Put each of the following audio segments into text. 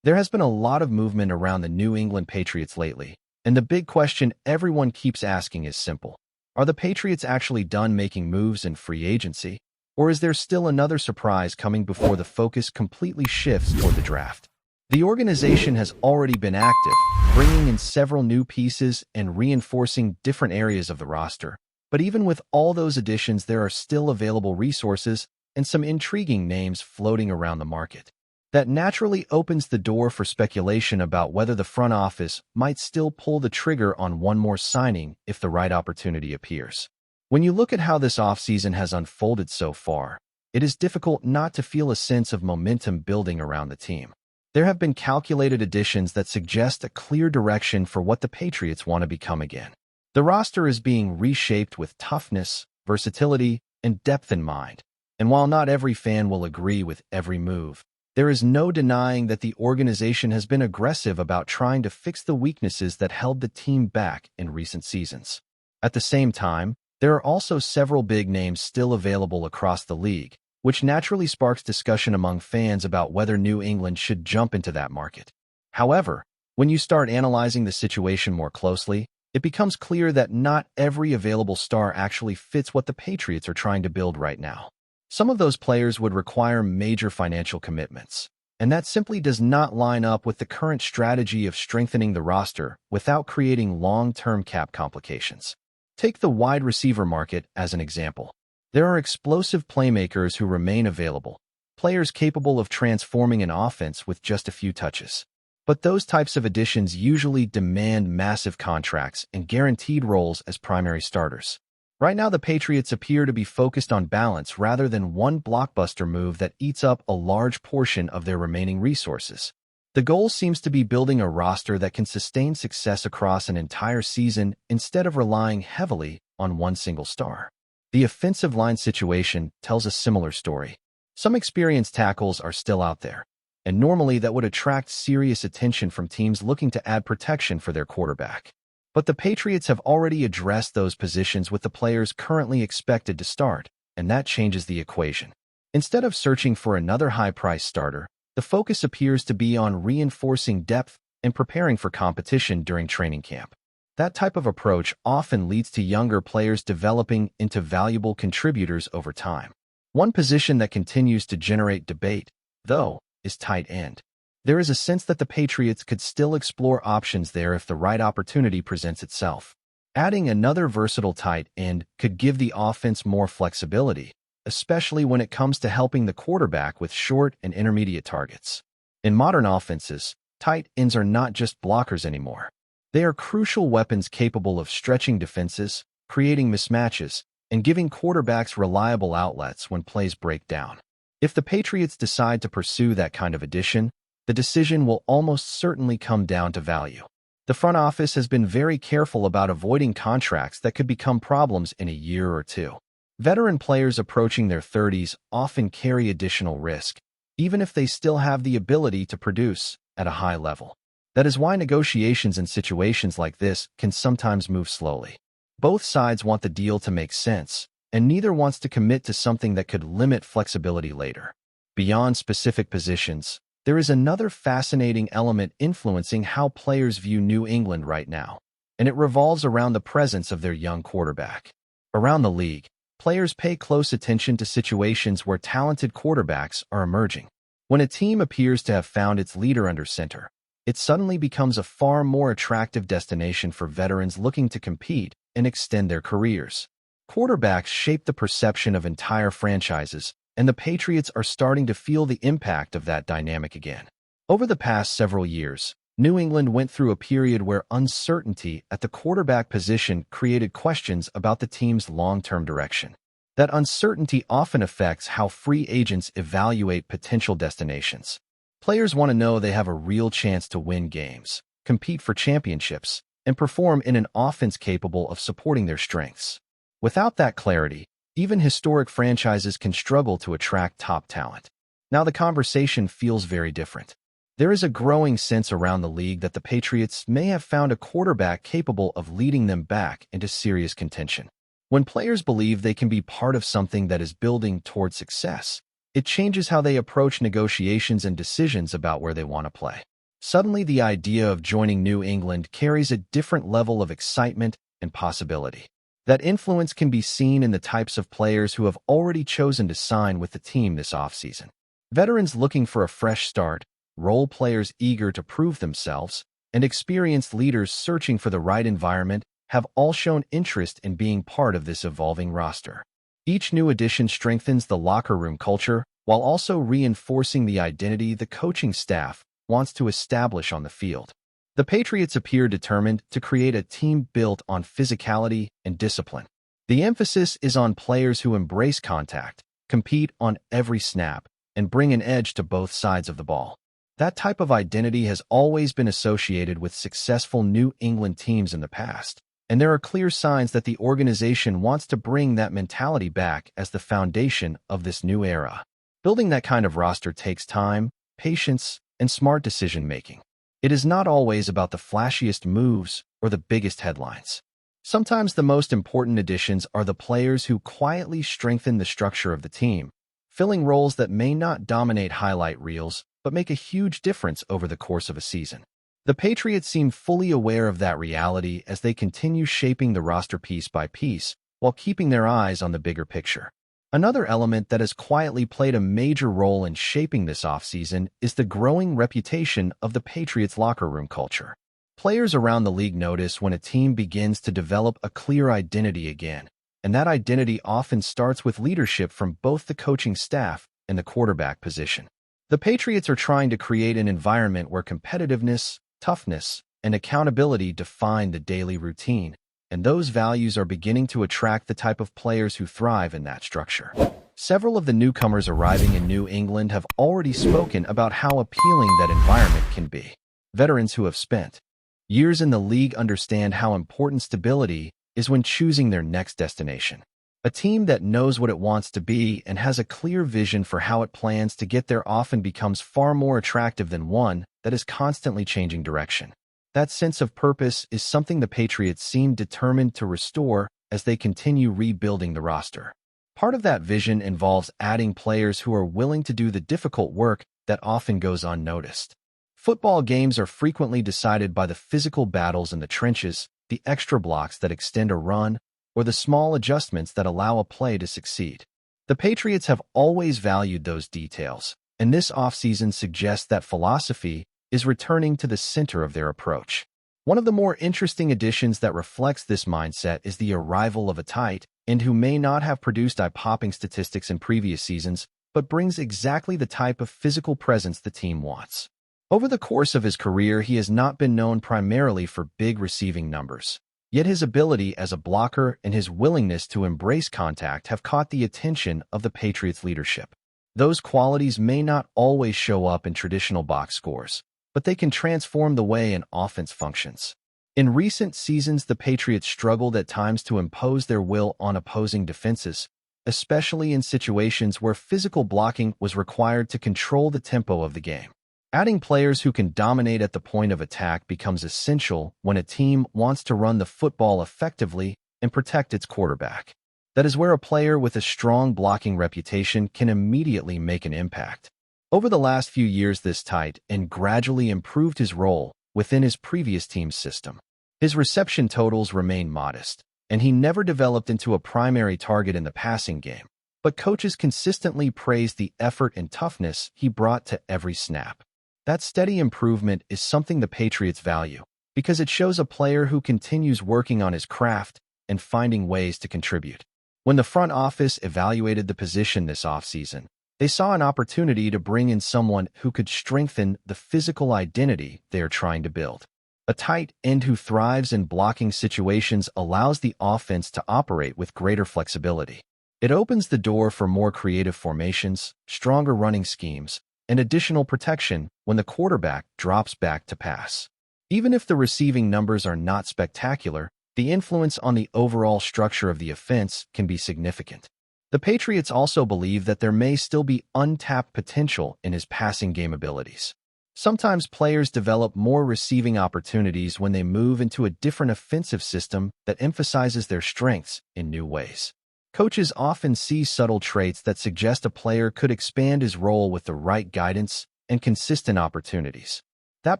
There has been a lot of movement around the New England Patriots lately, and the big question everyone keeps asking is simple. Are the Patriots actually done making moves in free agency, or is there still another surprise coming before the focus completely shifts toward the draft? The organization has already been active, bringing in several new pieces and reinforcing different areas of the roster. But even with all those additions, there are still available resources and some intriguing names floating around the market. That naturally opens the door for speculation about whether the front office might still pull the trigger on one more signing if the right opportunity appears. When you look at how this offseason has unfolded so far, it is difficult not to feel a sense of momentum building around the team. There have been calculated additions that suggest a clear direction for what the Patriots want to become again. The roster is being reshaped with toughness, versatility, and depth in mind. And while not every fan will agree with every move, there is no denying that the organization has been aggressive about trying to fix the weaknesses that held the team back in recent seasons. At the same time, there are also several big names still available across the league, which naturally sparks discussion among fans about whether New England should jump into that market. However, when you start analyzing the situation more closely, it becomes clear that not every available star actually fits what the Patriots are trying to build right now. Some of those players would require major financial commitments, and that simply does not line up with the current strategy of strengthening the roster without creating long-term cap complications. Take the wide receiver market as an example. There are explosive playmakers who remain available, players capable of transforming an offense with just a few touches. But those types of additions usually demand massive contracts and guaranteed roles as primary starters. Right now, the Patriots appear to be focused on balance rather than one blockbuster move that eats up a large portion of their remaining resources. The goal seems to be building a roster that can sustain success across an entire season instead of relying heavily on one single star. The offensive line situation tells a similar story. Some experienced tackles are still out there, and normally that would attract serious attention from teams looking to add protection for their quarterback. But the Patriots have already addressed those positions with the players currently expected to start, and that changes the equation. Instead of searching for another high-priced starter, the focus appears to be on reinforcing depth and preparing for competition during training camp. That type of approach often leads to younger players developing into valuable contributors over time. One position that continues to generate debate, though, is tight end. There is a sense that the Patriots could still explore options there if the right opportunity presents itself. Adding another versatile tight end could give the offense more flexibility, especially when it comes to helping the quarterback with short and intermediate targets. In modern offenses, tight ends are not just blockers anymore. They are crucial weapons capable of stretching defenses, creating mismatches, and giving quarterbacks reliable outlets when plays break down. If the Patriots decide to pursue that kind of addition, the decision will almost certainly come down to value. The front office has been very careful about avoiding contracts that could become problems in a year or two. Veteran players approaching their 30s often carry additional risk, even if they still have the ability to produce at a high level. That is why negotiations in situations like this can sometimes move slowly. Both sides want the deal to make sense, and neither wants to commit to something that could limit flexibility later. Beyond specific positions, there is another fascinating element influencing how players view New England right now, and it revolves around the presence of their young quarterback. Around the league, players pay close attention to situations where talented quarterbacks are emerging. When a team appears to have found its leader under center, it suddenly becomes a far more attractive destination for veterans looking to compete and extend their careers. Quarterbacks shape the perception of entire franchises, and the Patriots are starting to feel the impact of that dynamic again. Over the past several years, New England went through a period where uncertainty at the quarterback position created questions about the team's long-term direction. That uncertainty often affects how free agents evaluate potential destinations. Players want to know they have a real chance to win games, compete for championships, and perform in an offense capable of supporting their strengths. Without that clarity, even historic franchises can struggle to attract top talent. Now the conversation feels very different. There is a growing sense around the league that the Patriots may have found a quarterback capable of leading them back into serious contention. When players believe they can be part of something that is building toward success, It changes how they approach negotiations and decisions about where they want to play. Suddenly, the idea of joining New England carries a different level of excitement and possibility. That influence can be seen in the types of players who have already chosen to sign with the team this offseason. Veterans looking for a fresh start, role players eager to prove themselves, and experienced leaders searching for the right environment have all shown interest in being part of this evolving roster. Each new addition strengthens the locker room culture while also reinforcing the identity the coaching staff wants to establish on the field. The Patriots appear determined to create a team built on physicality and discipline. The emphasis is on players who embrace contact, compete on every snap, and bring an edge to both sides of the ball. That type of identity has always been associated with successful New England teams in the past, and there are clear signs that the organization wants to bring that mentality back as the foundation of this new era. Building that kind of roster takes time, patience, and smart decision-making. It is not always about the flashiest moves or the biggest headlines. Sometimes the most important additions are the players who quietly strengthen the structure of the team, filling roles that may not dominate highlight reels but make a huge difference over the course of a season. The Patriots seem fully aware of that reality as they continue shaping the roster piece by piece while keeping their eyes on the bigger picture. Another element that has quietly played a major role in shaping this offseason is the growing reputation of the Patriots locker room culture. Players around the league notice when a team begins to develop a clear identity again, and that identity often starts with leadership from both the coaching staff and the quarterback position. The Patriots are trying to create an environment where competitiveness, toughness, and accountability define the daily routine, and those values are beginning to attract the type of players who thrive in that structure. Several of the newcomers arriving in New England have already spoken about how appealing that environment can be. Veterans who have spent years in the league understand how important stability is when choosing their next destination. A team that knows what it wants to be and has a clear vision for how it plans to get there often becomes far more attractive than one that is constantly changing direction. That sense of purpose is something the Patriots seem determined to restore as they continue rebuilding the roster. Part of that vision involves adding players who are willing to do the difficult work that often goes unnoticed. Football games are frequently decided by the physical battles in the trenches, the extra blocks that extend a run, or the small adjustments that allow a play to succeed. The Patriots have always valued those details, and this offseason suggests that philosophy is returning to the center of their approach. One of the more interesting additions that reflects this mindset is the arrival of a tight end who may not have produced eye-popping statistics in previous seasons, but brings exactly the type of physical presence the team wants. Over the course of his career, he has not been known primarily for big receiving numbers. Yet his ability as a blocker and his willingness to embrace contact have caught the attention of the Patriots leadership. Those qualities may not always show up in traditional box scores, but they can transform the way an offense functions. In recent seasons, the Patriots struggled at times to impose their will on opposing defenses, especially in situations where physical blocking was required to control the tempo of the game. Adding players who can dominate at the point of attack becomes essential when a team wants to run the football effectively and protect its quarterback. That is where a player with a strong blocking reputation can immediately make an impact. Over the last few years, this tight end gradually improved his role within his previous team's system. His reception totals remain modest, and he never developed into a primary target in the passing game, but coaches consistently praised the effort and toughness he brought to every snap. That steady improvement is something the Patriots value because it shows a player who continues working on his craft and finding ways to contribute. When the front office evaluated the position this offseason, they saw an opportunity to bring in someone who could strengthen the physical identity they are trying to build. A tight end who thrives in blocking situations allows the offense to operate with greater flexibility. It opens the door for more creative formations, stronger running schemes, and additional protection when the quarterback drops back to pass. Even if the receiving numbers are not spectacular, the influence on the overall structure of the offense can be significant. The Patriots also believe that there may still be untapped potential in his passing game abilities. Sometimes players develop more receiving opportunities when they move into a different offensive system that emphasizes their strengths in new ways. Coaches often see subtle traits that suggest a player could expand his role with the right guidance and consistent opportunities. That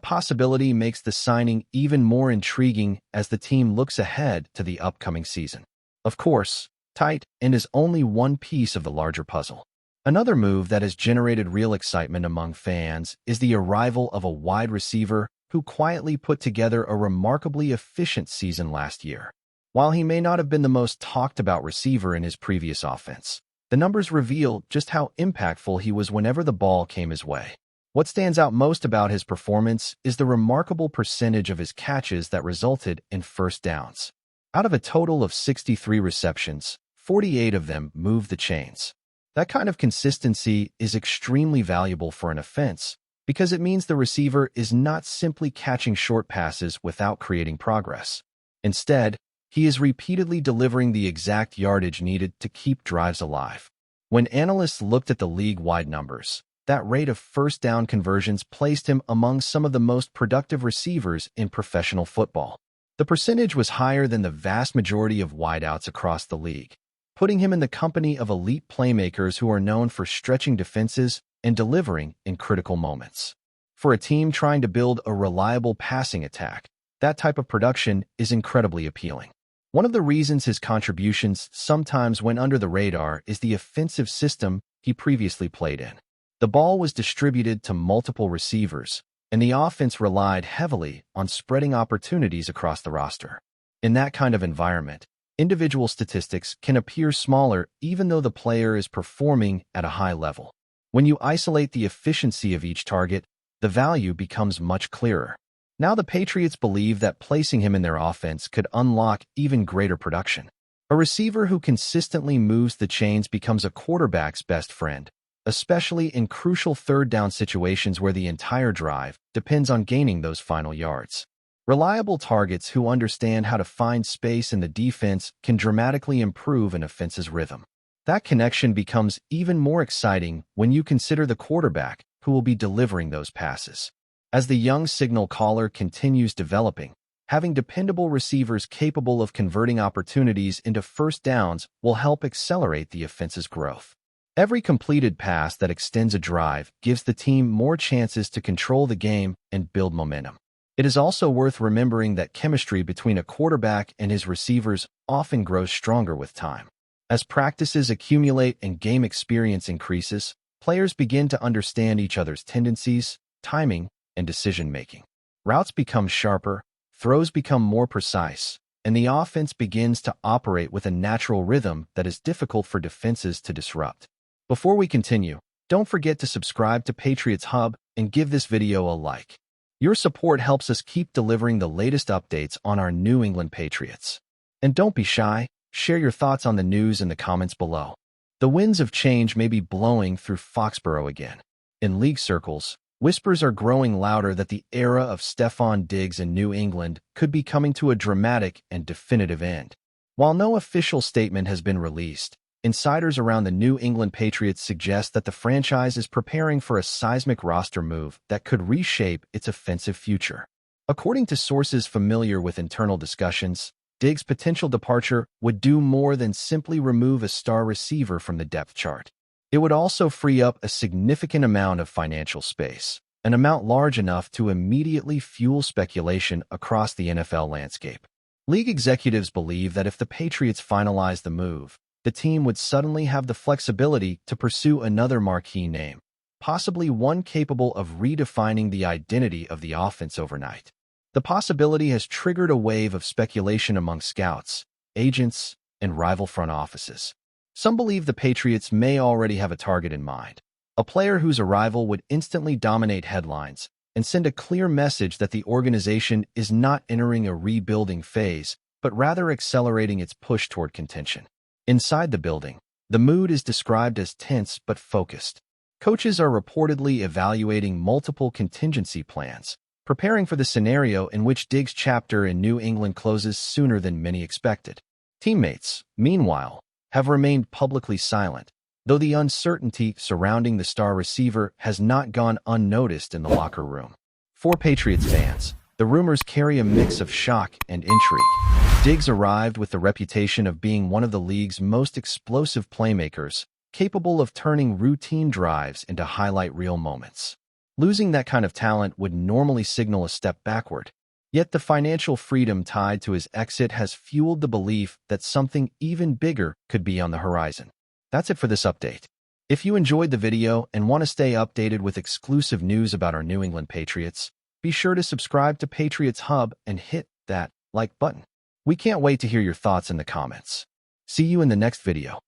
possibility makes the signing even more intriguing as the team looks ahead to the upcoming season. Of course, tight end is only one piece of the larger puzzle. Another move that has generated real excitement among fans is the arrival of a wide receiver who quietly put together a remarkably efficient season last year. While he may not have been the most talked-about receiver in his previous offense, the numbers reveal just how impactful he was whenever the ball came his way. What stands out most about his performance is the remarkable percentage of his catches that resulted in first downs. Out of a total of 63 receptions, 48 of them moved the chains. That kind of consistency is extremely valuable for an offense because it means the receiver is not simply catching short passes without creating progress. Instead, he is repeatedly delivering the exact yardage needed to keep drives alive. When analysts looked at the league-wide numbers, that rate of first down conversions placed him among some of the most productive receivers in professional football. The percentage was higher than the vast majority of wideouts across the league, putting him in the company of elite playmakers who are known for stretching defenses and delivering in critical moments. For a team trying to build a reliable passing attack, that type of production is incredibly appealing. One of the reasons his contributions sometimes went under the radar is the offensive system he previously played in. The ball was distributed to multiple receivers, and the offense relied heavily on spreading opportunities across the roster. In that kind of environment, individual statistics can appear smaller even though the player is performing at a high level. When you isolate the efficiency of each target, the value becomes much clearer. Now the Patriots believe that placing him in their offense could unlock even greater production. A receiver who consistently moves the chains becomes a quarterback's best friend, especially in crucial third-down situations where the entire drive depends on gaining those final yards. Reliable targets who understand how to find space in the defense can dramatically improve an offense's rhythm. That connection becomes even more exciting when you consider the quarterback who will be delivering those passes. As the young signal caller continues developing, having dependable receivers capable of converting opportunities into first downs will help accelerate the offense's growth. Every completed pass that extends a drive gives the team more chances to control the game and build momentum. It is also worth remembering that chemistry between a quarterback and his receivers often grows stronger with time. As practices accumulate and game experience increases, players begin to understand each other's tendencies, timing, and decision-making. Routes become sharper, throws become more precise, and the offense begins to operate with a natural rhythm that is difficult for defenses to disrupt. Before we continue, don't forget to subscribe to Patriots Hub and give this video a like. Your support helps us keep delivering the latest updates on our New England Patriots. And don't be shy, share your thoughts on the news in the comments below. The winds of change may be blowing through Foxborough again. In league circles, whispers are growing louder that the era of Stefon Diggs in New England could be coming to a dramatic and definitive end. While no official statement has been released, insiders around the New England Patriots suggest that the franchise is preparing for a seismic roster move that could reshape its offensive future. According to sources familiar with internal discussions, Diggs' potential departure would do more than simply remove a star receiver from the depth chart. It would also free up a significant amount of financial space, an amount large enough to immediately fuel speculation across the NFL landscape. League executives believe that if the Patriots finalize the move, the team would suddenly have the flexibility to pursue another marquee name, possibly one capable of redefining the identity of the offense overnight. The possibility has triggered a wave of speculation among scouts, agents, and rival front offices. Some believe the Patriots may already have a target in mind, a player whose arrival would instantly dominate headlines and send a clear message that the organization is not entering a rebuilding phase, but rather accelerating its push toward contention. Inside the building, the mood is described as tense but focused. Coaches are reportedly evaluating multiple contingency plans, preparing for the scenario in which Diggs' chapter in New England closes sooner than many expected. Teammates, meanwhile, have remained publicly silent, though the uncertainty surrounding the star receiver has not gone unnoticed in the locker room. For Patriots fans, the rumors carry a mix of shock and intrigue. Diggs arrived with the reputation of being one of the league's most explosive playmakers, capable of turning routine drives into highlight reel moments. Losing that kind of talent would normally signal a step backward, yet the financial freedom tied to his exit has fueled the belief that something even bigger could be on the horizon. That's it for this update. If you enjoyed the video and want to stay updated with exclusive news about our New England Patriots, be sure to subscribe to Patriots Hub and hit that like button. We can't wait to hear your thoughts in the comments. See you in the next video.